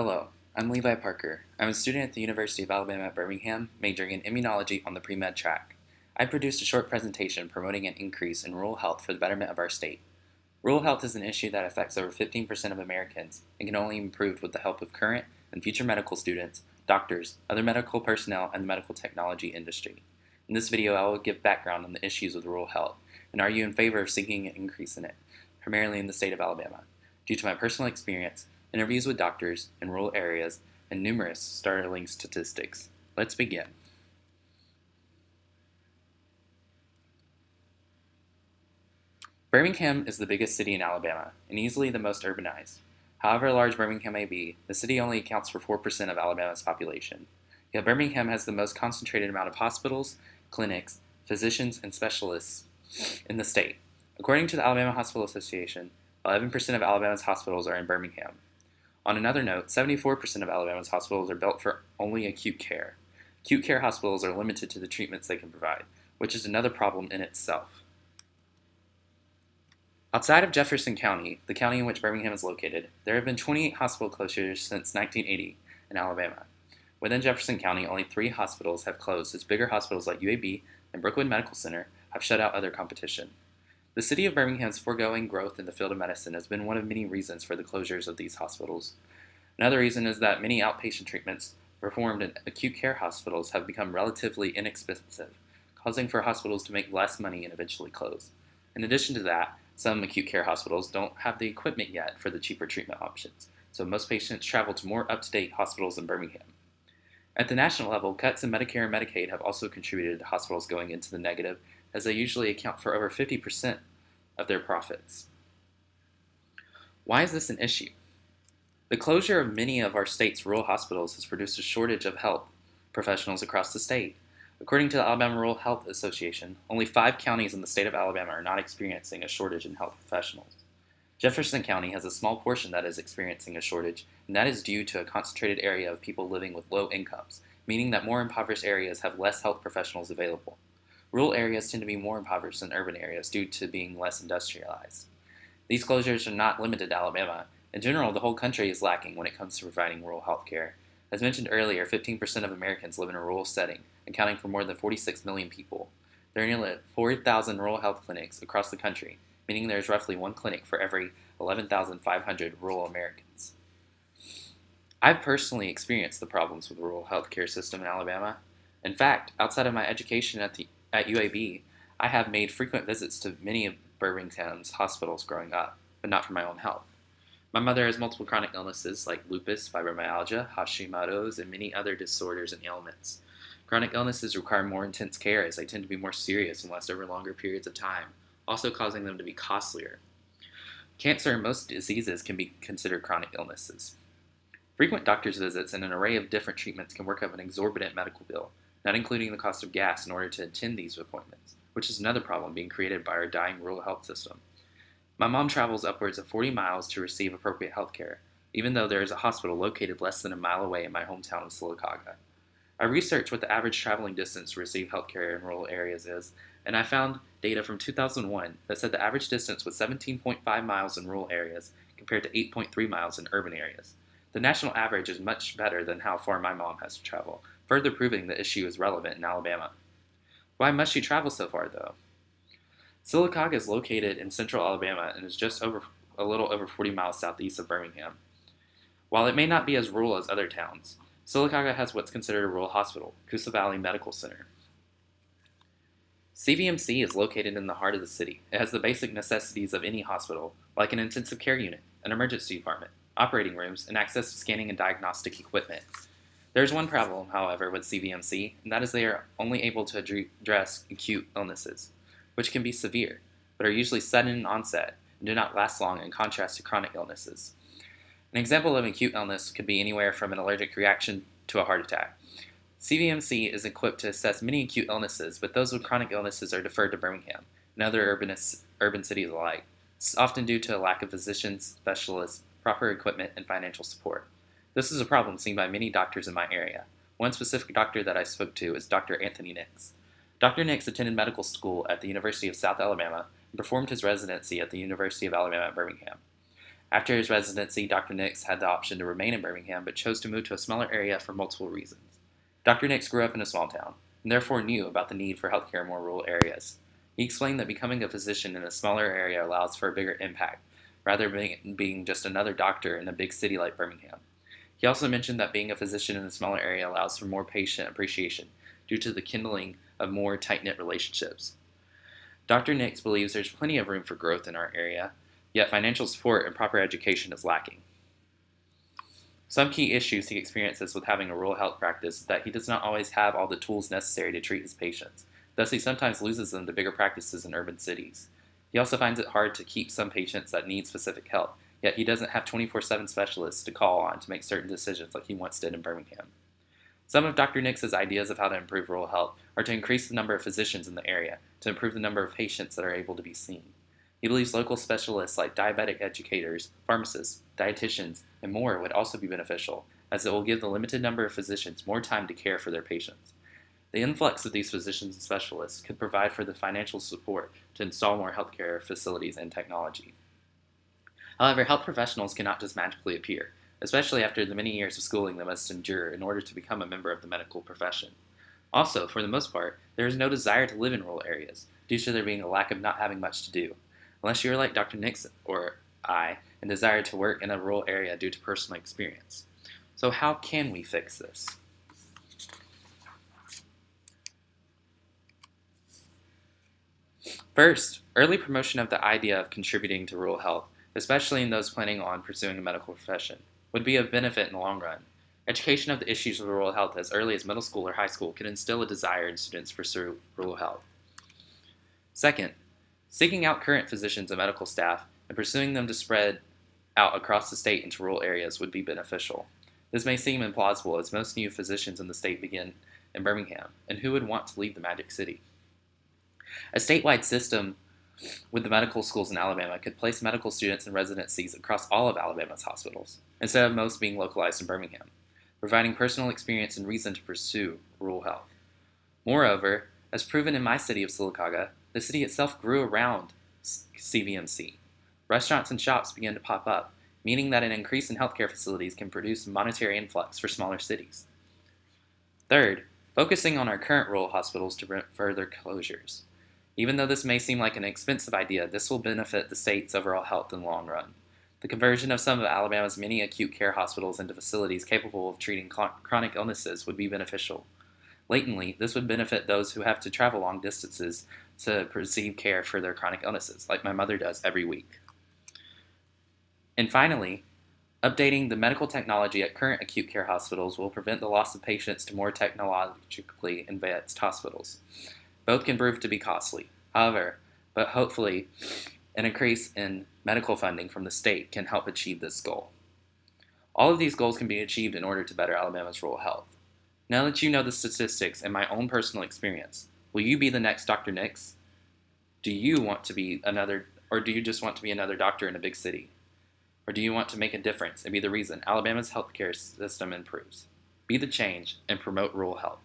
Hello, I'm Levi Parker. I'm a student at the University of Alabama at Birmingham, majoring in immunology on the pre-med track. I produced a short presentation promoting an increase in rural health for the betterment of our state. Rural health is an issue that affects over 15% of Americans and can only be improved with the help of current and future medical students, doctors, other medical personnel, and the medical technology industry. In this video, I will give background on the issues with rural health and argue in favor of seeking an increase in it, primarily in the state of Alabama, due to my personal experience, interviews with doctors in rural areas, and numerous startling statistics. Let's begin. Birmingham is the biggest city in Alabama and easily the most urbanized. However large Birmingham may be, the city only accounts for 4% of Alabama's population. Yet Birmingham has the most concentrated amount of hospitals, clinics, physicians, and specialists in the state. According to the Alabama Hospital Association, 11% of Alabama's hospitals are in Birmingham. On another note, 74% of Alabama's hospitals are built for only acute care. Acute care hospitals are limited to the treatments they can provide, which is another problem in itself. Outside of Jefferson County, the county in which Birmingham is located, there have been 28 hospital closures since 1980 in Alabama. Within Jefferson County, only 3 hospitals have closed, as bigger hospitals like UAB and Brookwood Medical Center have shut out other competition. The city of Birmingham's foregoing growth in the field of medicine has been one of many reasons for the closures of these hospitals. Another reason is that many outpatient treatments performed in acute care hospitals have become relatively inexpensive, causing for hospitals to make less money and eventually close. In addition to that, some acute care hospitals don't have the equipment yet for the cheaper treatment options, so most patients travel to more up-to-date hospitals in Birmingham. At the national level, cuts in Medicare and Medicaid have also contributed to hospitals going into the negative, as they usually account for over 50% of their profits. Why is this an issue? The closure of many of our state's rural hospitals has produced a shortage of health professionals across the state. According to the Alabama Rural Health Association, only 5 counties in the state of Alabama are not experiencing a shortage in health professionals. Jefferson County has a small portion that is experiencing a shortage, and that is due to a concentrated area of people living with low incomes, meaning that more impoverished areas have less health professionals available. Rural areas tend to be more impoverished than urban areas due to being less industrialized. These closures are not limited to Alabama. In general, the whole country is lacking when it comes to providing rural health care. As mentioned earlier, 15% of Americans live in a rural setting, accounting for more than 46 million people. There are nearly 4,000 rural health clinics across the country, meaning there is roughly 1 clinic for every 11,500 rural Americans. I've personally experienced the problems with the rural health care system in Alabama. In fact, outside of my education at UAB, I have made frequent visits to many of Birmingham's hospitals growing up, but not for my own health. My mother has multiple chronic illnesses like lupus, fibromyalgia, Hashimoto's, and many other disorders and ailments. Chronic illnesses require more intense care as they tend to be more serious and last over longer periods of time, also causing them to be costlier. Cancer and most diseases can be considered chronic illnesses. Frequent doctor's visits and an array of different treatments can work up an exorbitant medical bill, not including the cost of gas in order to attend these appointments, which is another problem being created by our dying rural health system. My mom travels upwards of 40 miles to receive appropriate health care, even though there is a hospital located less than a mile away in my hometown of Sylacauga. I researched what the average traveling distance to receive health care in rural areas is, and I found data from 2001 that said the average distance was 17.5 miles in rural areas compared to 8.3 miles in urban areas. The national average is much better than how far my mom has to travel, further proving the issue is relevant in Alabama. Why must she travel so far, though? Sylacauga is located in central Alabama and is just a little over 40 miles southeast of Birmingham. While it may not be as rural as other towns, Sylacauga has what's considered a rural hospital, Coosa Valley Medical Center. CVMC is located in the heart of the city. It has the basic necessities of any hospital, like an intensive care unit, an emergency department, operating rooms, and access to scanning and diagnostic equipment. There is one problem, however, with CVMC, and that is they are only able to address acute illnesses, which can be severe, but are usually sudden in onset and do not last long in contrast to chronic illnesses. An example of an acute illness could be anywhere from an allergic reaction to a heart attack. CVMC is equipped to assess many acute illnesses, but those with chronic illnesses are deferred to Birmingham and other urban cities alike. This is often due to a lack of physicians, specialists, proper equipment, and financial support. This is a problem seen by many doctors in my area. One specific doctor that I spoke to is Dr. Anthony Nix. Dr. Nix attended medical school at the University of South Alabama and performed his residency at the University of Alabama at Birmingham. After his residency, Dr. Nix had the option to remain in Birmingham, but chose to move to a smaller area for multiple reasons. Dr. Nix grew up in a small town, and therefore knew about the need for healthcare in more rural areas. He explained that becoming a physician in a smaller area allows for a bigger impact, rather than being just another doctor in a big city like Birmingham. He also mentioned that being a physician in a smaller area allows for more patient appreciation due to the kindling of more tight-knit relationships. Dr. Nix believes there's plenty of room for growth in our area, yet financial support and proper education is lacking. Some key issues he experiences with having a rural health practice is that he does not always have all the tools necessary to treat his patients. Thus, he sometimes loses them to bigger practices in urban cities. He also finds it hard to keep some patients that need specific help, yet he doesn't have 24/7 specialists to call on to make certain decisions like he once did in Birmingham. Some of Dr. Nix's ideas of how to improve rural health are to increase the number of physicians in the area, to improve the number of patients that are able to be seen. He believes local specialists like diabetic educators, pharmacists, dietitians, and more would also be beneficial, as it will give the limited number of physicians more time to care for their patients. The influx of these physicians and specialists could provide for the financial support to install more healthcare facilities and technology. However, health professionals cannot just magically appear, especially after the many years of schooling they must endure in order to become a member of the medical profession. Also, for the most part, there is no desire to live in rural areas, due to there being a lack of not having much to do, unless you are like Dr. Nix or I and desire to work in a rural area due to personal experience. So how can we fix this? First, early promotion of the idea of contributing to rural health, especially in those planning on pursuing a medical profession, would be of benefit in the long run. Education of the issues of rural health as early as middle school or high school could instill a desire in students to pursue rural health. Second, seeking out current physicians and medical staff and pursuing them to spread out across the state into rural areas would be beneficial. This may seem implausible as most new physicians in the state begin in Birmingham, and who would want to leave the Magic City? A statewide system with the medical schools in Alabama could place medical students in residencies across all of Alabama's hospitals, instead of most being localized in Birmingham, providing personal experience and reason to pursue rural health. Moreover, as proven in my city of Sylacauga, the city itself grew around CVMC. Restaurants and shops began to pop up, meaning that an increase in healthcare facilities can produce a monetary influx for smaller cities. Third, focusing on our current rural hospitals to prevent further closures. Even though this may seem like an expensive idea, this will benefit the state's overall health in the long run. The conversion of some of Alabama's many acute care hospitals into facilities capable of treating chronic illnesses would be beneficial. Latently, this would benefit those who have to travel long distances to receive care for their chronic illnesses, like my mother does every week. And finally, updating the medical technology at current acute care hospitals will prevent the loss of patients to more technologically advanced hospitals. Both can prove to be costly. However, but hopefully, an increase in medical funding from the state can help achieve this goal. All of these goals can be achieved in order to better Alabama's rural health. Now that you know the statistics and my own personal experience, will you be the next Dr. Nix? Do you want to be another, or do you just want to be another doctor in a big city? Or do you want to make a difference and be the reason Alabama's healthcare system improves? Be the change and promote rural health.